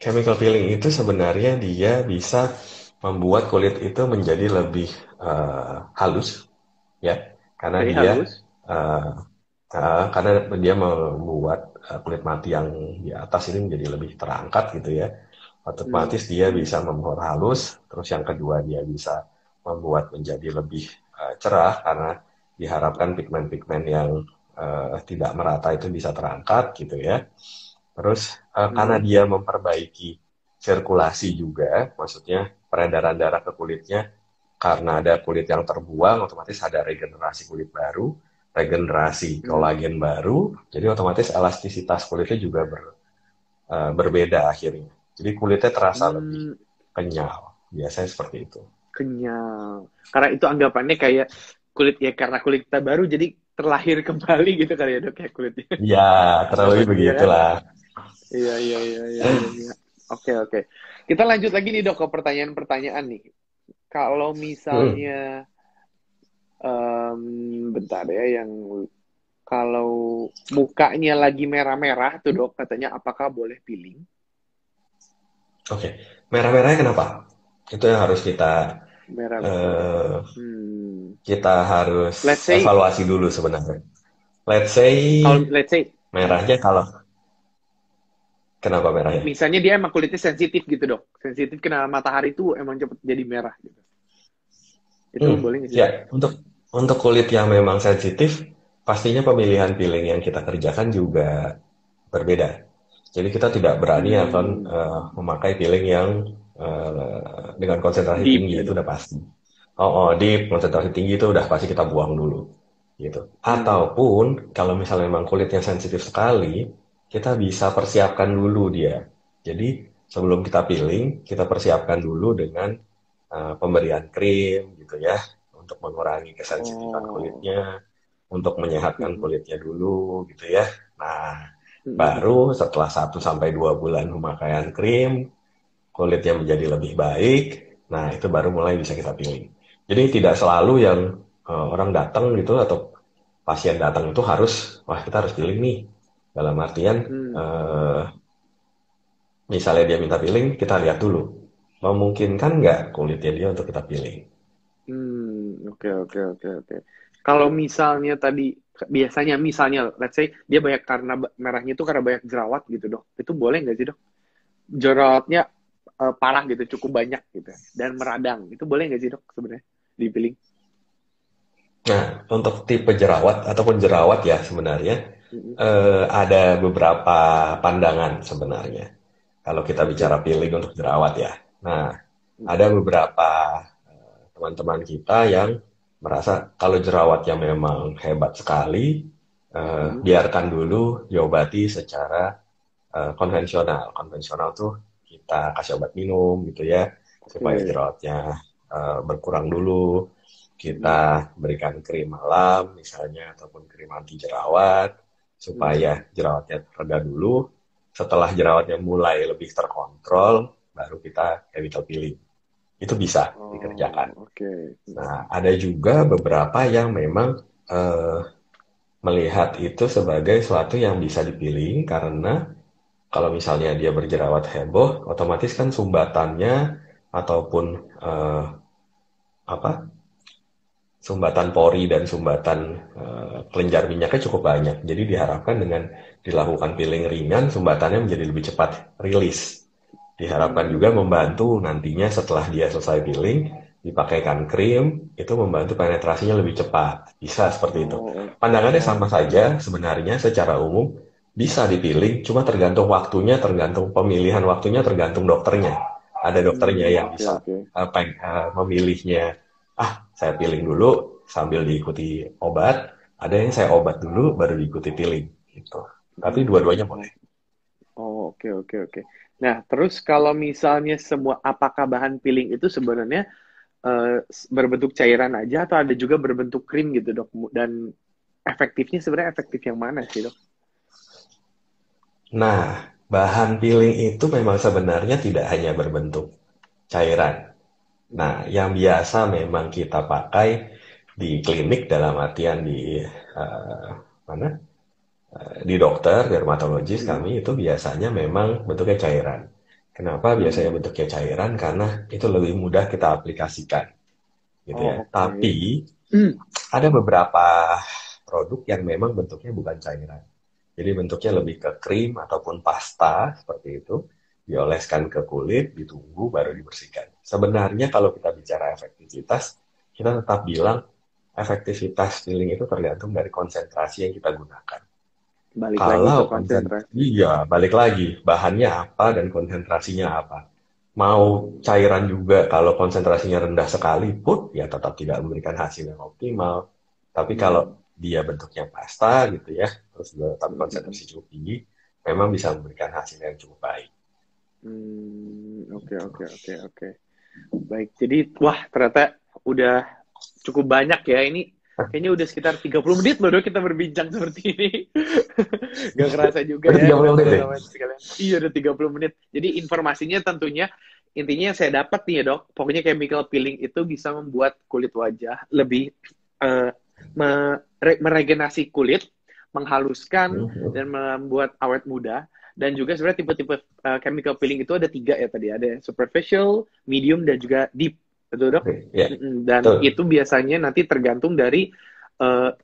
chemical peeling itu sebenarnya dia bisa membuat kulit itu menjadi lebih halus ya karena Oke, dia halus. uh, karena dia membuat kulit mati yang di atas ini menjadi lebih terangkat gitu ya. Hmm. Otomatis dia bisa memperhalus, terus yang kedua dia bisa membuat menjadi lebih cerah karena diharapkan pigmen-pigmen yang tidak merata itu bisa terangkat gitu ya. Terus karena Hmm. dia memperbaiki sirkulasi juga, maksudnya peredaran darah ke kulitnya. Karena ada kulit yang terbuang, otomatis ada regenerasi kulit baru, regenerasi Hmm. kolagen baru, jadi otomatis elastisitas kulitnya juga berbeda akhirnya. Jadi kulitnya terasa lebih Hmm, kenyal. Biasanya seperti itu. kenyal. Karena itu anggapannya kayak kulit ya karena kulit kita baru jadi terlahir kembali gitu kali ya dok ya kulitnya. Ya, kurang lebih Anggapannya ya kan? begitulah. Iya iya iya iya iya. Iya. Oke oke. Kita lanjut lagi nih dok ke pertanyaan-pertanyaan nih. Kalau Hmm, misalnya bentar ya yang kalau mukanya lagi merah-merah tuh dok katanya apakah boleh peeling? Oke, merah-merahnya kenapa? Itu yang harus Merah-merah. eh, Hmm. kita harus Let's say evaluasi dulu sebenarnya. Let's say kalau let's say merahnya kalau kenapa merahnya? misalnya dia emang kulitnya sensitif gitu dok, sensitif kena matahari itu emang cepet jadi merah gitu. Itu Hmm, boleh nggak sih dok? ya, untuk kulit yang memang sensitif, pastinya pemilihan peeling yang kita kerjakan juga berbeda. Jadi kita tidak berani akan Hmm, memakai peeling yang dengan konsentrasi deep tinggi ya itu dok. udah pasti. Oh, deep konsentrasi tinggi itu udah pasti kita buang dulu, gitu. Hmm. Ataupun kalau misalnya memang kulitnya sensitif sekali, kita bisa persiapkan dulu dia. Jadi sebelum kita peeling, kita persiapkan dulu dengan pemberian krim, gitu ya, untuk mengurangi kesensitifan Oh. kulitnya, untuk menyehatkan Hmm. kulitnya dulu, gitu ya. Nah, Hmm. baru setelah 1 sampai 2 bulan pemakaian krim, kulitnya menjadi lebih baik. Nah, itu baru mulai bisa kita pilih. Jadi tidak selalu yang orang datang gitu atau pasien datang itu harus, wah kita harus pilih nih. Dalam artian, Hmm. eh, misalnya dia minta pilih, kita lihat dulu. Memungkinkan nggak kulitnya dia untuk kita pilih? Hmm. Oke oke oke oke. Kalau misalnya tadi biasanya misalnya let's say dia banyak karena merahnya itu karena banyak jerawat gitu dok. Itu boleh nggak sih dok? Jerawatnya parah gitu, cukup banyak gitu dan meradang. Itu boleh nggak sih dok sebenarnya dipilih? Nah, untuk tipe jerawat ataupun jerawat ya sebenarnya Hmm. ada beberapa pandangan sebenarnya. Kalau kita bicara Oke. peeling untuk jerawat ya. Nah, ada Hmm. beberapa teman-teman kita yang merasa kalau jerawatnya memang hebat sekali, Hmm. biarkan dulu diobati secara konvensional. Konvensional tuh kita kasih obat minum gitu ya, supaya Oke. jerawatnya berkurang dulu. Hmm. Kita berikan krim malam misalnya ataupun krim anti jerawat Hmm. supaya jerawatnya reda dulu. Setelah jerawatnya mulai lebih terkontrol, baru kita chemical peeling. Itu bisa Oh, dikerjakan. oke. Nah, ada juga beberapa yang memang eh, melihat itu sebagai suatu yang bisa dipilih karena kalau misalnya dia berjerawat heboh, otomatis kan sumbatannya ataupun apa sumbatan pori dan sumbatan kelenjar minyaknya cukup banyak. Jadi diharapkan dengan dilakukan peeling ringan, sumbatannya menjadi lebih cepat rilis. Diharapkan juga Hmm. membantu nantinya setelah dia selesai peeling, dipakaikan krim, itu membantu penetrasinya lebih cepat. Bisa seperti itu. Oh, Pandangannya sama oke. saja sebenarnya secara umum, bisa dipilih, cuma tergantung waktunya, tergantung pemilihan waktunya, tergantung dokternya. Ada dokternya yang Oke, bisa oke. memilihnya, saya pilih dulu sambil diikuti obat, ada yang saya obat dulu baru diikuti peeling gitu. Tapi dua-duanya boleh. Oh, oh, oke, oke, oke. Nah, terus kalau misalnya semua, apakah bahan peeling itu sebenarnya berbentuk cairan aja atau ada juga berbentuk krim gitu, dok? Dan efektifnya sebenarnya efektif yang mana sih, dok? Nah, bahan peeling itu memang sebenarnya tidak hanya berbentuk cairan. Nah, yang biasa memang kita pakai di klinik dalam artian di eh, mana? Di dokter, dermatologis Hmm. kami itu biasanya memang bentuknya cairan. Kenapa biasanya Hmm. bentuknya cairan? Karena itu lebih mudah kita aplikasikan, gitu Oh, ya. Tapi oke. Hmm. ada beberapa produk yang memang bentuknya bukan cairan. Jadi bentuknya Hmm. lebih ke krim ataupun pasta seperti itu, dioleskan ke kulit, ditunggu baru dibersihkan. Sebenarnya kalau kita bicara efektivitas, kita tetap bilang efektivitas peeling itu tergantung dari konsentrasi yang kita gunakan. Balik lagi Kalau ke konsentrasi, konsentrasi. iya balik lagi bahannya apa dan konsentrasinya apa. mau cairan juga kalau konsentrasinya rendah sekalipun ya tetap tidak memberikan hasil yang optimal. Tapi Hmm. kalau dia bentuknya pasta gitu ya, terus tapi Hmm. Hmm. konsentrasi cukup tinggi, memang bisa memberikan hasil yang cukup baik. Oke, oke, oke, oke. Baik, jadi wah ternyata udah cukup banyak ya ini. Kayaknya udah sekitar 30 menit loh dok kita berbincang seperti ini. Gak kerasa juga Udah ya 30 menit ya? teman-teman sekalian. Iya udah 30 menit. Jadi informasinya tentunya intinya yang saya dapat nih ya dok, pokoknya chemical peeling itu bisa membuat kulit wajah lebih uh, meregenerasi kulit, menghaluskan Mhm. dan membuat awet muda. Dan juga sebenarnya tipe-tipe chemical peeling itu ada 3 ya tadi. Ada superficial, medium, dan juga deep. Betul dok? Oke, ya, Dan betul. itu biasanya nanti tergantung dari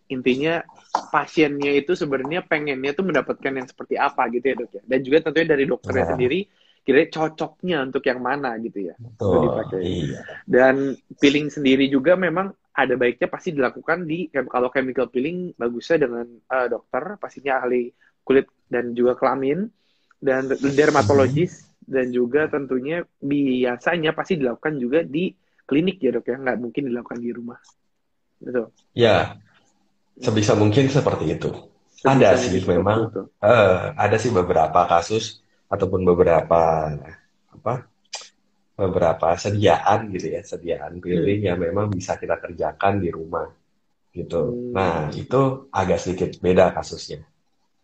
intinya pasiennya itu sebenarnya pengennya tuh mendapatkan yang seperti apa gitu ya dok ya. Dan juga tentunya dari dokternya Nah, sendiri kira cocoknya untuk yang mana gitu ya untuk betul. dipakai. Iya. Dan peeling sendiri juga memang ada baiknya pasti dilakukan di kalau chemical peeling bagusnya dengan dokter pastinya ahli kulit dan juga kelamin dan Mhm. dermatologis dan juga tentunya biasanya pasti dilakukan juga di klinik ya dok ya nggak mungkin dilakukan di rumah betul. Ya, sebisa mungkin seperti itu. Ada Sebisa sih mungkin seperti memang, itu. ada sih beberapa kasus ataupun apa beberapa sediaan gitu ya, sediaan Hmm. piling yang memang bisa kita kerjakan di rumah gitu. Nah, Hmm. itu agak sedikit beda kasusnya.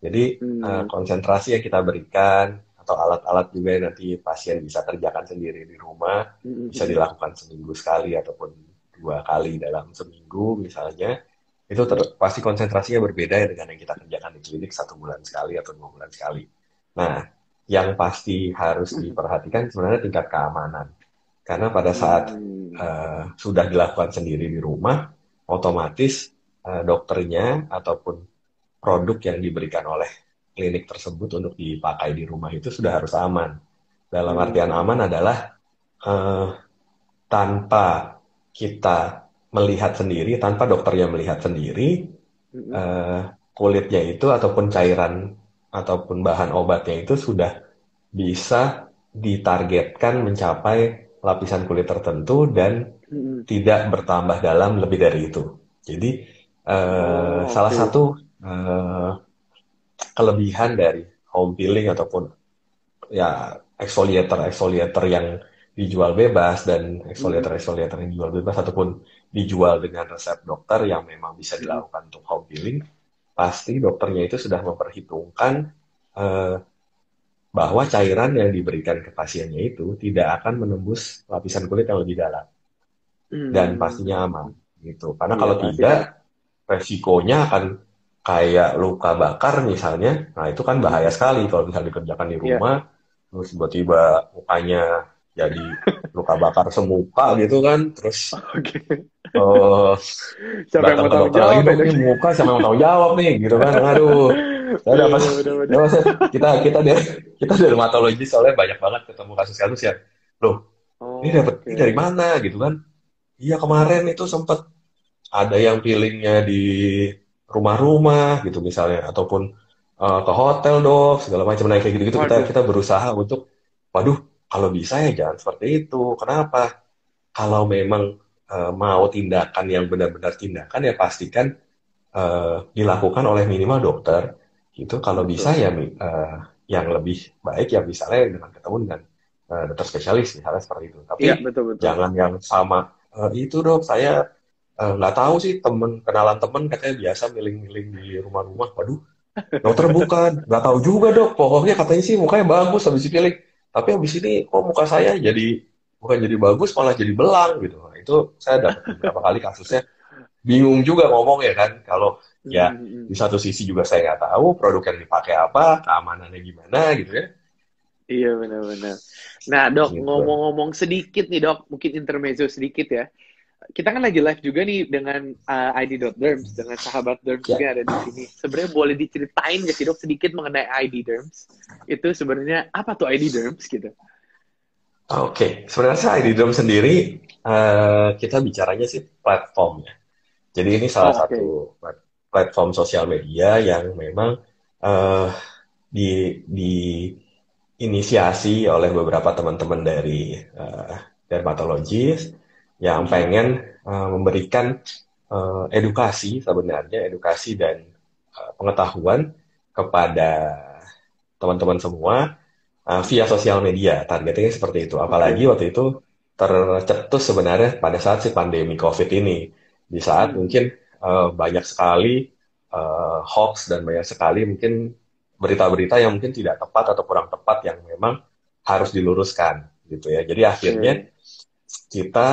Jadi Hmm. konsentrasi yang kita berikan atau alat-alat juga yang nanti pasien bisa kerjakan sendiri di rumah Hmm. bisa Hmm. dilakukan seminggu sekali ataupun 2 kali dalam seminggu misalnya itu Hmm. pasti konsentrasinya berbeda ya dengan yang kita kerjakan di klinik 1 bulan sekali atau 2 bulan sekali. Nah, yang pasti harus Hmm. diperhatikan sebenarnya tingkat keamanan. Karena pada saat Hmm. sudah dilakukan sendiri di rumah, otomatis dokternya ataupun produk yang diberikan oleh klinik tersebut untuk dipakai di rumah itu sudah harus aman. Dalam artian Hmm. aman adalah eh, tanpa kita melihat sendiri, tanpa dokternya melihat sendiri, Hmm. eh, kulitnya itu ataupun cairan ataupun bahan obatnya itu sudah bisa ditargetkan mencapai lapisan kulit tertentu dan Hmm. tidak bertambah dalam lebih dari itu. Jadi Oh, salah oke. satu eh, kelebihan dari home peeling ataupun ya exfoliator yang dijual bebas dan Hmm. exfoliator yang dijual bebas ataupun dijual dengan resep dokter yang memang bisa Hmm. dilakukan untuk home peeling, pasti dokternya itu sudah memperhitungkan eh, bahwa cairan yang diberikan ke pasiennya itu tidak akan menembus lapisan kulit yang lebih dalam dan pastinya aman Hmm. gitu. Karena Iya kalau pasti kan. tidak, resikonya akan kayak luka bakar misalnya. Nah, itu kan Hmm. bahaya sekali kalau misalnya dikerjakan di Iya. rumah, terus tiba-tiba mukanya jadi luka bakar semuka gitu kan, terus Oke. eh Siapa yang datang mau ke tanggung dokter lagi, jawab ya dok dok? ini muka siapa yang mau tanggung jawab nih gitu kan. Aduh, saya Bener, dapat bener, bener, bener. dapat kita dermatologis soalnya banyak banget ketemu kasus-kasus ya. Loh, ini Oh, dapat oke. ini dari mana gitu kan. Iya kemarin itu sempat ada yang peelingnya di rumah-rumah gitu misalnya ataupun ke hotel dok segala macam nah kayak gitu-gitu kita Waduh. kita berusaha untuk waduh kalau bisa ya jangan seperti itu kenapa kalau memang mau tindakan yang benar-benar tindakan ya pastikan dilakukan oleh minimal dokter itu kalau bisa Betul. ya yang lebih baik ya misalnya dengan ketemu dengan dokter spesialis misalnya seperti itu tapi Iya, betul, betul. jangan yang sama itu dok saya nggak tahu sih temen kenalan temen katanya biasa miling-miling di rumah-rumah waduh dokter bukan nggak tahu juga dok pokoknya katanya sih mukanya bagus habis dipilih tapi habis ini kok muka saya jadi bukan jadi bagus malah jadi belang gitu nah, itu saya dapat beberapa kali kasusnya bingung juga ngomong ya kan kalau ya Mm-mm. di satu sisi juga saya nggak tahu produk yang dipakai apa keamanannya gimana gitu ya Iya, benar-benar. Nah, dok, gitu. ngomong-ngomong sedikit nih, dok, mungkin intermezzo sedikit ya. Kita kan lagi live juga nih dengan ID.Derms, dengan sahabat Derms juga Ya yang ada di sini. Sebenarnya boleh diceritain nggak sih, dok, sedikit mengenai ID Derms? Itu sebenarnya apa tuh ID Derms gitu? oke sebenarnya ID Drum sendiri kita bicaranya sih platform ya jadi ini salah Oh, oke. satu platform sosial media yang memang eh, di inisiasi oleh beberapa teman-teman dari dermatologis yang pengen memberikan edukasi sebenarnya, edukasi dan pengetahuan kepada teman-teman semua via sosial media. Targetnya seperti itu. Apalagi Oke. waktu itu tercetus sebenarnya pada saat si pandemi COVID ini. Di saat Hmm. mungkin banyak sekali hoax dan banyak sekali mungkin berita-berita yang mungkin tidak tepat atau kurang tepat yang memang harus diluruskan gitu ya. Jadi akhirnya Oke. kita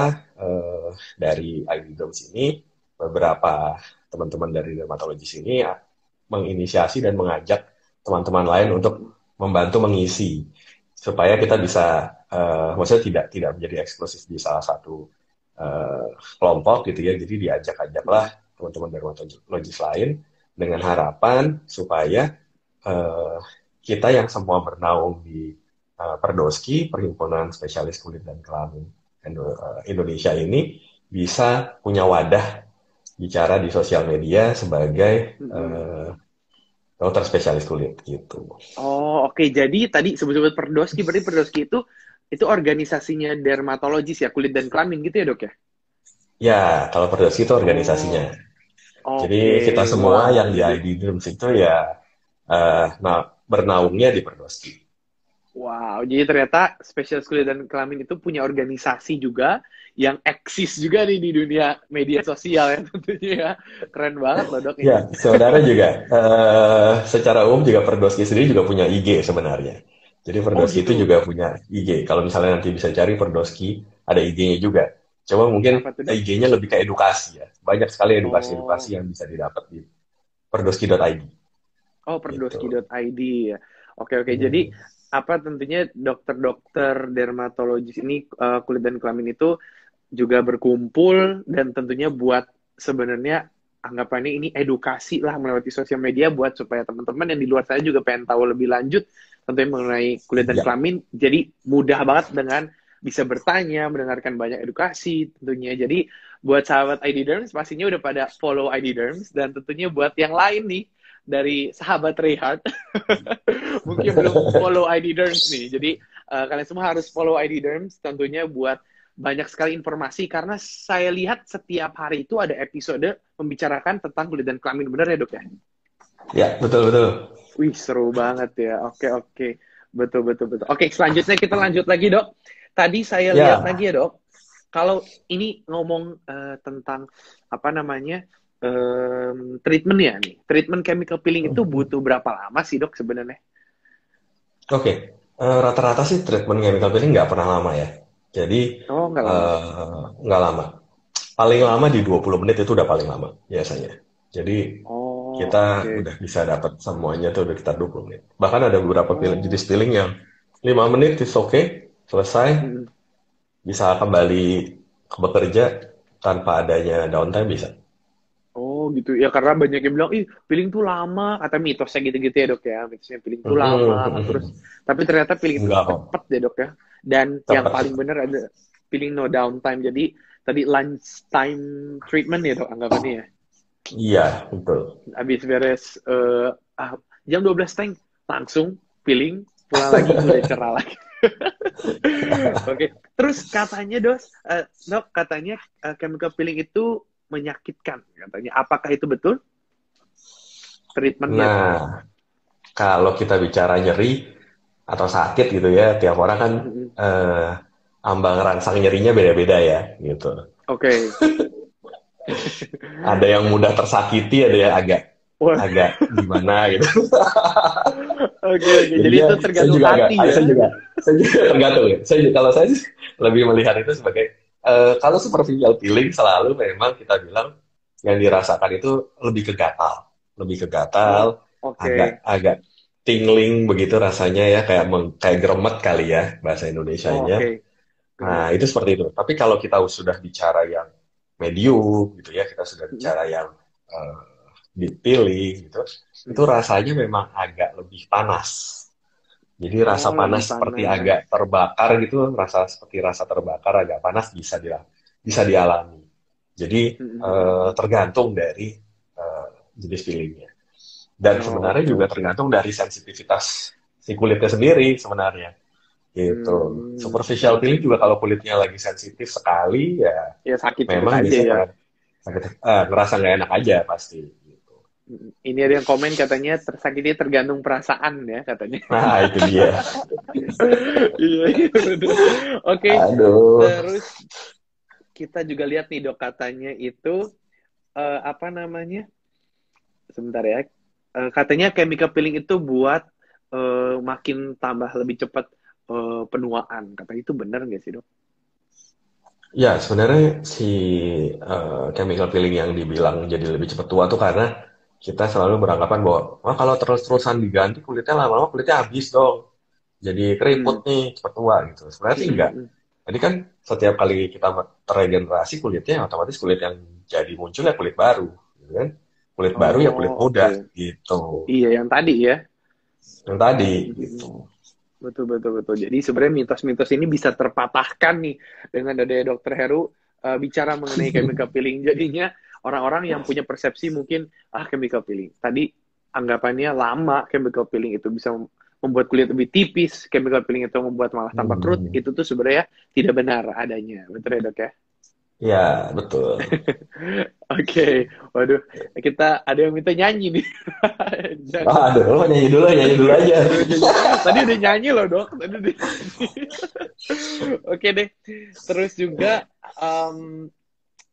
dari ID Doms ini beberapa teman-teman dari dermatologis ini menginisiasi dan mengajak teman-teman lain untuk membantu mengisi supaya kita bisa maksudnya tidak menjadi eksklusif di salah satu kelompok gitu ya. Jadi diajak-ajaklah teman-teman dermatologis lain dengan harapan supaya eh, kita yang semua bernaung di Perdoski, Perhimpunan Spesialis Kulit dan Kelamin Indonesia ini bisa punya wadah bicara di sosial media sebagai Mm-mm. dokter spesialis kulit gitu. Oh, oke. Jadi tadi sebut-sebut Perdoski, berarti Perdoski itu organisasinya dermatologis ya, kulit dan kelamin gitu ya, Dok ya? Ya, kalau Perdoski itu organisasinya. Oh, Jadi oke. kita semua Wah, yang di jadi ID Dreams itu ya nah, bernaungnya di Perdoski. wow, jadi ternyata spesialis kulit dan kelamin itu punya organisasi juga yang eksis juga nih di dunia media sosial ya tentunya ya. Keren banget loh, Dok, ini. Ya, sebenarnya juga secara umum juga Perdoski sendiri juga punya IG sebenarnya. Jadi Oh, Perdoski itu gitu. juga punya IG. Kalau misalnya nanti bisa cari Perdoski, ada IG-nya juga. Coba mungkin Apa tuh, Dok? IG-nya lebih ke edukasi ya. Banyak sekali Oh, edukasi-edukasi yang bisa didapat di perdoski.id oh, gitu. perdoski.id ya. Oke, oke. Jadi Hmm. apa tentunya dokter-dokter dermatologis ini kulit dan kelamin itu juga berkumpul dan tentunya buat sebenarnya anggapannya ini edukasi lah melewati sosial media buat supaya teman-teman yang di luar sana juga pengen tahu lebih lanjut tentunya mengenai kulit dan Ya, kelamin jadi mudah banget dengan bisa bertanya, mendengarkan banyak edukasi tentunya. Jadi buat sahabat ID Derms pastinya udah pada follow ID Derms dan tentunya buat yang lain nih dari sahabat Rehard mungkin belum follow ID Derms nih. Jadi kalian semua harus follow ID Derms tentunya buat banyak sekali informasi karena saya lihat setiap hari itu ada episode membicarakan tentang kulit dan kelamin bener ya, Dok ya? ya betul betul. Wih, seru banget ya. Oke, oke. Betul, betul, betul. Oke, selanjutnya kita lanjut lagi, Dok. Tadi saya lihat Ya, lagi ya, Dok. Kalau ini ngomong tentang apa namanya treatment ya nih, treatment chemical peeling itu butuh berapa lama sih, Dok, sebenarnya? oke. Rata-rata sih treatment chemical peeling nggak pernah lama ya. Jadi Oh, nggak lama. nggak lama. Paling lama di 20 menit itu udah paling lama biasanya. Jadi Oh, kita oke. udah bisa dapat semuanya tuh udah sekitar 20 menit. Bahkan ada beberapa jenis Oh, peeling yang 5 menit is okay, selesai, mm. bisa kembali bekerja tanpa adanya downtime bisa. Oh gitu ya karena banyak yang bilang ih peeling tuh lama kata mitosnya gitu-gitu ya, Dok ya, mitosnya peeling tuh lama terus tapi ternyata peeling itu Enggak kok, cepet ya, Dok ya, dan yang cepat paling cepat. bener ada peeling no downtime. Jadi tadi lunch time treatment ya, Dok, anggapannya ya, Iya, betul. habis beres jam 12 teng langsung peeling pulang lagi udah cerah lagi. Oke, terus katanya Dok katanya chemical peeling itu menyakitkan katanya, apakah itu betul treatmentnya tuh? Nah, kalau kita bicara nyeri atau sakit gitu ya, tiap orang kan Mm-mm. eh, ambang rangsang nyerinya beda-beda ya, gitu. Oke. Ada yang mudah tersakiti, ada yang agak Wah, agak gimana gitu. oke, oke. Jadi Jadinya itu saya tergantung juga agak, hati ya. saya juga tergantung ya. Kalau saya sih lebih melihat itu sebagai kalau superficial peeling selalu memang kita bilang yang dirasakan itu lebih ke Oh, gatal, agak oke. agak tingling begitu rasanya ya kayak kayak gremet kali ya bahasa Oh, Indonesianya. oke. Nah, Gemet itu ya. seperti itu. Tapi kalau kita sudah bicara yang medium gitu ya, kita sudah Mm-mm. bicara yang uh, dipilih gitu, itu Mm-mm. rasanya memang agak lebih panas. Jadi rasa Oh, lebih panas seperti panas. agak terbakar gitu, rasa terbakar agak panas bisa dialami. Jadi Mm-mm. tergantung dari jenis feelingnya. Dan Oh, sebenarnya oke, juga oke. tergantung dari sensitivitas si kulitnya sendiri sebenarnya gitu. Oke Superficial oke peeling juga oke. kalau kulitnya lagi sensitif sekali ya Ya sakit-sakit memang aja ya. biasanya ngerasa nggak enak aja pasti gitu. Ini ada yang komen katanya tersakiti tergantung perasaan ya katanya. Nah itu dia. Iya, iya bener. Oke, Aduh. terus kita juga lihat nih dok katanya itu apa namanya? Sebentar ya. Katanya chemical peeling itu buat makin tambah lebih cepat penuaan. Katanya itu benar nggak sih dok? Ya, sebenarnya si chemical peeling yang dibilang jadi lebih cepat tua tuh karena kita selalu beranggapan bahwa wah kalau terus-terusan diganti kulitnya lama-lama kulitnya habis dong. Jadi keriput Hmm. nih cepat tua gitu. Sebenarnya sih enggak. Mm-mm. Jadi kan setiap kali kita terregenerasi kulitnya otomatis kulit yang jadi muncul ya kulit baru, gitu kan? Kulit baru ya kulit Oh muda oke. gitu. Iya yang tadi ya. Yang tadi Mm-mm. gitu. Betul, betul, betul. Jadi sebenarnya mitos-mitos ini bisa terpatahkan nih dengan adanya Dokter Heru bicara mengenai chemical peeling. Jadinya orang-orang yang punya persepsi mungkin chemical peeling. Tadi anggapannya lama chemical peeling itu bisa membuat kulit lebih tipis, chemical peeling itu membuat malah tambah kerut. Hmm. Itu tuh sebenarnya tidak benar adanya. Betul ya dok ya? Ya, betul. Oke, waduh, kita ada yang minta nyanyi nih. Jangan. Aduh, lo nyanyi dulu aja. Aduh, nyanyi. Tadi udah nyanyi loh dok, tadi udah nyanyi. Oke deh. Terus juga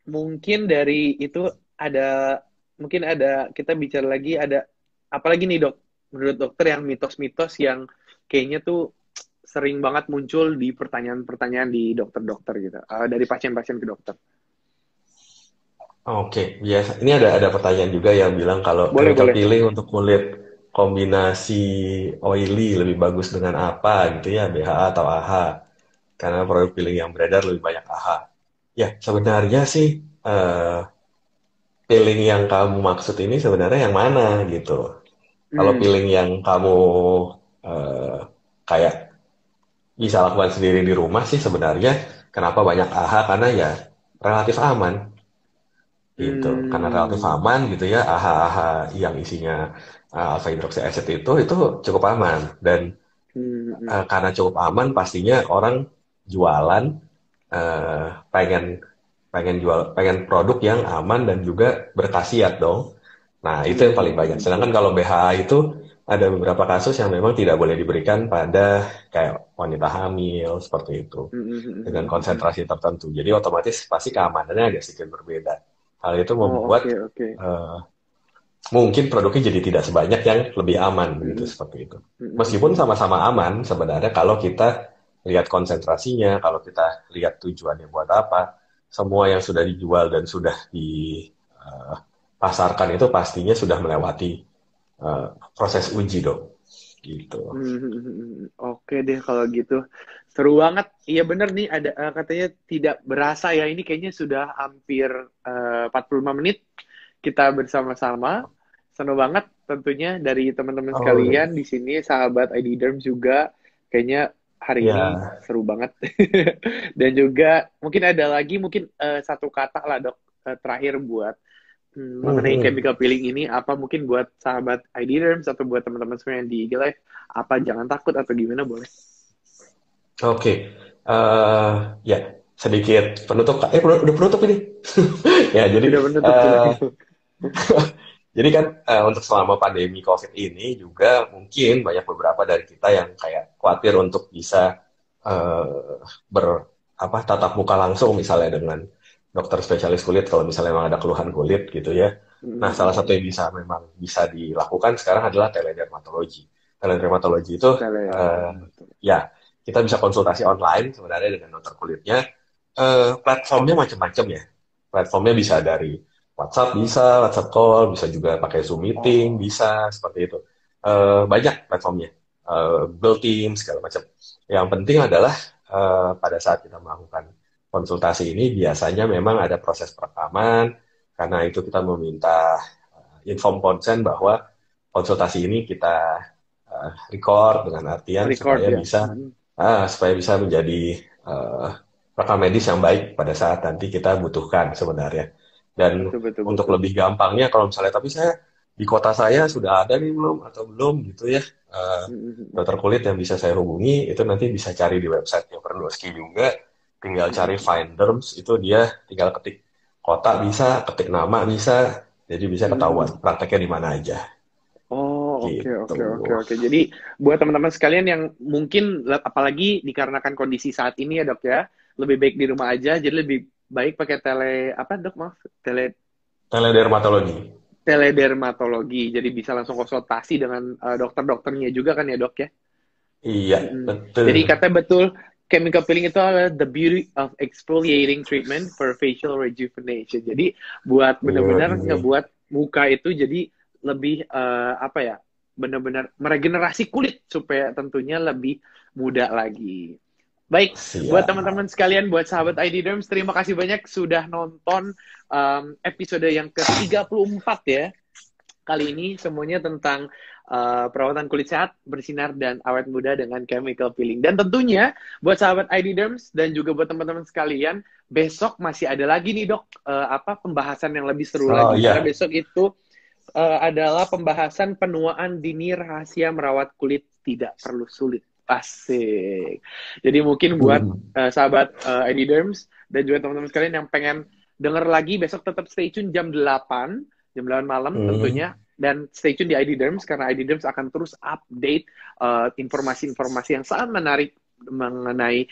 mungkin dari itu ada mungkin ada kita bicara lagi ada apalagi nih dok menurut dokter yang mitos-mitos yang kayaknya tuh sering banget muncul di pertanyaan-pertanyaan di dokter-dokter gitu dari pasien-pasien ke dokter. Oke, biasa. Ini ada pertanyaan juga yang bilang kalau Boleh chemical boleh. peeling untuk kulit kombinasi oily lebih bagus dengan apa gitu ya, BHA atau AHA. Karena produk peeling yang beredar lebih banyak AHA. Ya, sebenarnya sih eh, peeling yang kamu maksud ini sebenarnya yang mana gitu. Kalau Hmm. peeling yang kamu eh, kayak bisa lakukan sendiri di rumah sih sebenarnya kenapa banyak AHA karena ya relatif aman gitu karena relatif Hmm. aman gitu ya AHA yang isinya alpha hydroxy acid itu cukup aman dan Hmm. Hmm. karena cukup aman pastinya orang jualan pengen pengen produk yang aman dan juga berkhasiat dong. Nah itu Hmm. yang paling banyak, Hmm. sedangkan kalau BHA itu ada beberapa kasus yang memang tidak boleh diberikan pada kayak wanita hamil seperti itu Hmm. Hmm. dengan Hmm. Hmm. konsentrasi tertentu. Jadi otomatis pasti keamanannya agak sedikit berbeda. Hal itu Oh membuat oke oke. eh, mungkin produknya jadi tidak sebanyak yang lebih aman begitu Hmm. seperti itu. Hmm. Hmm. Meskipun Hmm. sama-sama aman sebenarnya kalau kita lihat konsentrasinya, kalau kita lihat tujuannya buat apa, semua yang sudah dijual dan sudah dipasarkan itu pastinya sudah melewati proses uji dong. Gitu. Oke deh kalau gitu. Seru banget. Iya bener nih ada katanya tidak berasa ya ini kayaknya sudah hampir 45 menit kita bersama-sama. Seru banget tentunya dari teman-teman Oh, sekalian di sini sahabat ID Derm juga kayaknya hari ini ya, seru banget. Dan juga mungkin ada lagi mungkin satu kata lah dok terakhir buat mengenai chemical peeling ini apa mungkin buat sahabat ID Derms atau buat teman-teman semua yang di IG Live apa jangan takut atau gimana boleh. oke. Ya, sedikit penutup. Udah penutup ini. Ya, jadi Sudah menutup sudah. eh, Jadi kan untuk selama pandemi COVID ini juga mungkin banyak beberapa dari kita yang kayak khawatir untuk bisa ber apa tatap muka langsung misalnya dengan dokter spesialis kulit kalau misalnya memang ada keluhan kulit gitu ya. Nah, salah satu yang memang bisa dilakukan sekarang adalah teledermatologi. Teledermatologi itu Tele. eh, ya kita bisa konsultasi online sebenarnya dengan dokter kulitnya. Platformnya macam-macam ya. Platformnya bisa dari WhatsApp bisa, WhatsApp call, bisa juga pakai Zoom meeting, Oh. bisa seperti itu. Banyak platformnya, Google Teams segala macam. Yang penting adalah pada saat kita melakukan konsultasi ini biasanya memang ada proses perekaman, karena itu kita meminta inform consent bahwa konsultasi ini kita record dengan artian Record ya. supaya bisa menjadi uh, rekam medis yang baik pada saat nanti kita butuhkan sebenarnya. Dan Betul betul untuk betul. lebih gampangnya kalau misalnya tapi saya di kota saya sudah ada nih belum atau belum gitu ya. Eh, Mm-mm. dokter kulit yang bisa saya hubungi itu nanti bisa cari di website Pernuski juga. Tinggal cari Mm-mm. Find Derms itu dia tinggal ketik kota bisa, ketik nama bisa, jadi bisa Mm-mm. ketahuan prakteknya di mana aja Oh, oke, gitu. oke, oke, oke. Jadi, buat teman-teman sekalian yang mungkin, apalagi dikarenakan kondisi saat ini ya, Dok ya, lebih baik di rumah aja, jadi lebih baik pakai apa, Dok, maaf? Teledermatologi. Teledermatologi. Jadi bisa langsung konsultasi dengan dokter-dokternya juga kan ya, Dok ya? Iya, Mm-mm. betul. Jadi katanya betul, chemical peeling itu adalah the beauty of exfoliating treatment for facial rejuvenation. Jadi buat Iya, benar-benar iya. ngebuat muka itu jadi lebih apa ya, benar-benar meregenerasi kulit supaya tentunya lebih muda lagi. Baik, buat Siap. teman-teman sekalian, buat sahabat ID Derms, terima kasih banyak sudah nonton episode yang ke-34 ya. Kali ini semuanya tentang perawatan kulit sehat, bersinar, dan awet muda dengan chemical peeling. Dan tentunya buat sahabat ID Derms dan juga buat teman-teman sekalian, besok masih ada lagi nih dok, apa pembahasan yang lebih seru Oh lagi. Karena iya. besok itu adalah pembahasan penuaan dini rahasia merawat kulit tidak perlu sulit. Asik. Jadi mungkin buat sahabat ID Derms dan juga teman-teman sekalian yang pengen denger lagi, besok tetap stay tune jam 8 malam Hmm. tentunya. Dan stay tune di ID Derms, karena ID Derms akan terus update informasi-informasi yang sangat menarik mengenai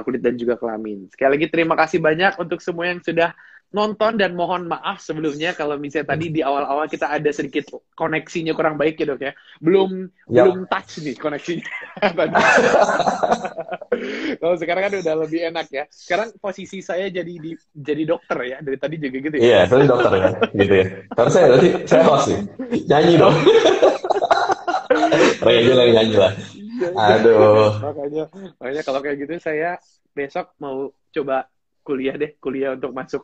kulit dan juga kelamin. Sekali lagi terima kasih banyak untuk semua yang sudah nonton, dan mohon maaf sebelumnya kalau misalnya tadi di awal-awal kita ada sedikit koneksinya kurang baik ya dok ya. Belum belum Yap. touch nih koneksinya tadi. Kalau sekarang kan udah lebih enak ya. Sekarang posisi saya jadi dokter ya. Dari tadi juga gitu ya. Iya, tadi dokter kan, gitu ya. Terus saya berarti saya host nih. Nyanyi dong. Ray aja lah yang Aduh. nyanyi lah. Iya, iya. Aduh. makanya makanya kalau kayak gitu saya besok mau coba kuliah untuk masuk.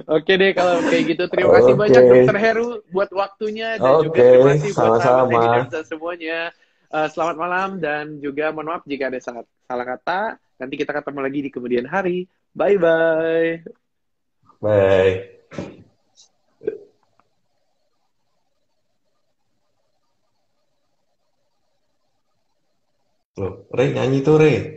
Oke deh kalau kayak gitu. Terima kasih Oke. banyak Dokter Heru buat waktunya, dan juga Oke, terima kasih buat sahabat sama-sama. ID dan semuanya. Selamat malam, dan juga mohon maaf jika ada salah kata. Nanti kita ketemu lagi di kemudian hari. Bye bye. Bye. Loh, Ray nyanyi tuh, Ray.